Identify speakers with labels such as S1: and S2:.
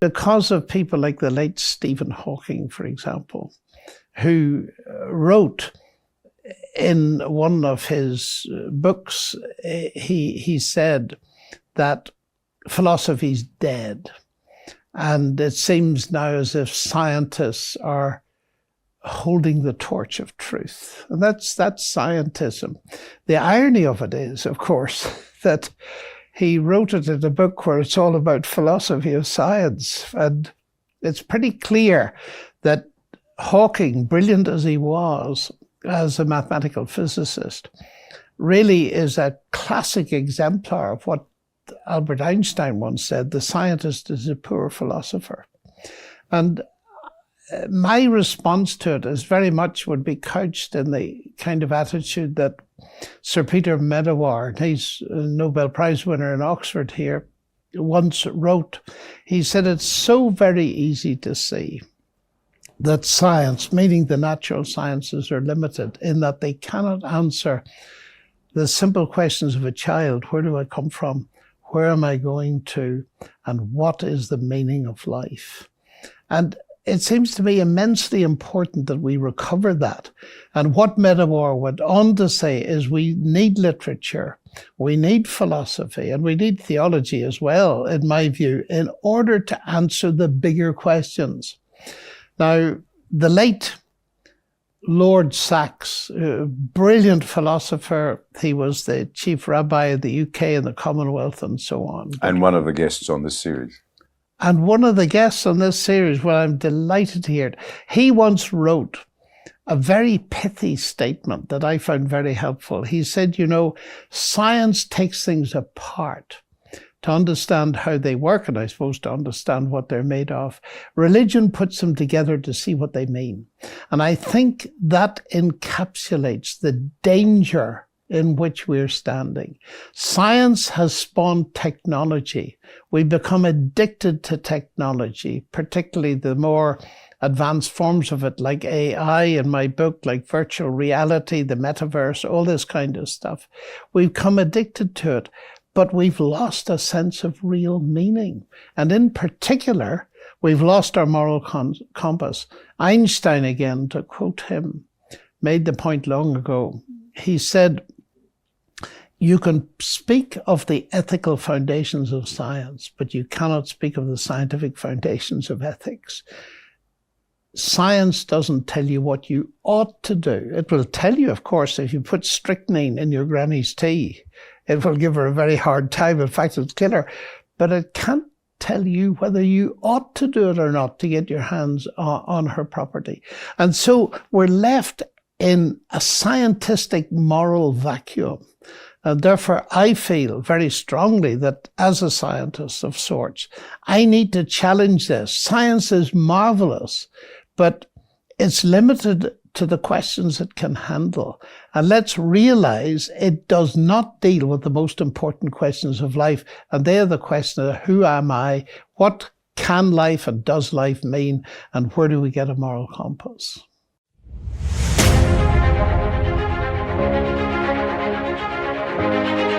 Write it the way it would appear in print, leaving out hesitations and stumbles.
S1: because of people like the late Stephen Hawking, for example, who wrote in one of his books, he said that philosophy's dead. And it seems now as if scientists are holding the torch of truth. And that's scientism. The irony of it is, of course, that he wrote it in a book where it's all about philosophy of science. And it's pretty clear that Hawking, brilliant as he was as a mathematical physicist, really is a classic exemplar of what Albert Einstein once said: the scientist is a poor philosopher. And my response to it is very much would be couched in the kind of attitude that Sir Peter Medawar, he's a Nobel Prize winner in Oxford here, once wrote. He said, it's so very easy to see that science, meaning the natural sciences, are limited in that they cannot answer the simple questions of a child. Where do I come from? Where am I going to? And what is the meaning of life? And it seems to me immensely important that we recover that. And what Medawar went on to say is we need literature, we need philosophy, and we need theology as well, in my view, in order to answer the bigger questions. Now, the late Lord Sachs, brilliant philosopher, he was the chief rabbi of the UK and the Commonwealth and so on.
S2: And one of the guests on this series.
S1: And one of the guests on this series, well, I'm delighted to hear it, he once wrote a very pithy statement that I found very helpful. He said, you know, science takes things apart to understand how they work, and I suppose to understand what they're made of. Religion puts them together to see what they mean. And I think that encapsulates the danger in which we're standing. Science has spawned technology. We become addicted to technology, particularly the more advanced forms of it, like AI in my book, like virtual reality, the metaverse, all this kind of stuff. We've become addicted to it, but we've lost a sense of real meaning. And in particular, we've lost our moral compass. Einstein, again, to quote him, made the point long ago. He said, you can speak of the ethical foundations of science, but you cannot speak of the scientific foundations of ethics. Science doesn't tell you what you ought to do. It will tell you, of course, if you put strychnine in your granny's tea, it will give her a very hard time. In fact, it'll kill her. But it can't tell you whether you ought to do it or not to get your hands on her property. And so we're left in a scientistic moral vacuum. And therefore, I feel very strongly that as a scientist of sorts, I need to challenge this. Science is marvelous, but it's limited to the questions it can handle. And let's realize it does not deal with the most important questions of life. And they are the questions of who am I, what can life and does life mean, and where do we get a moral compass?
S3: Thank you.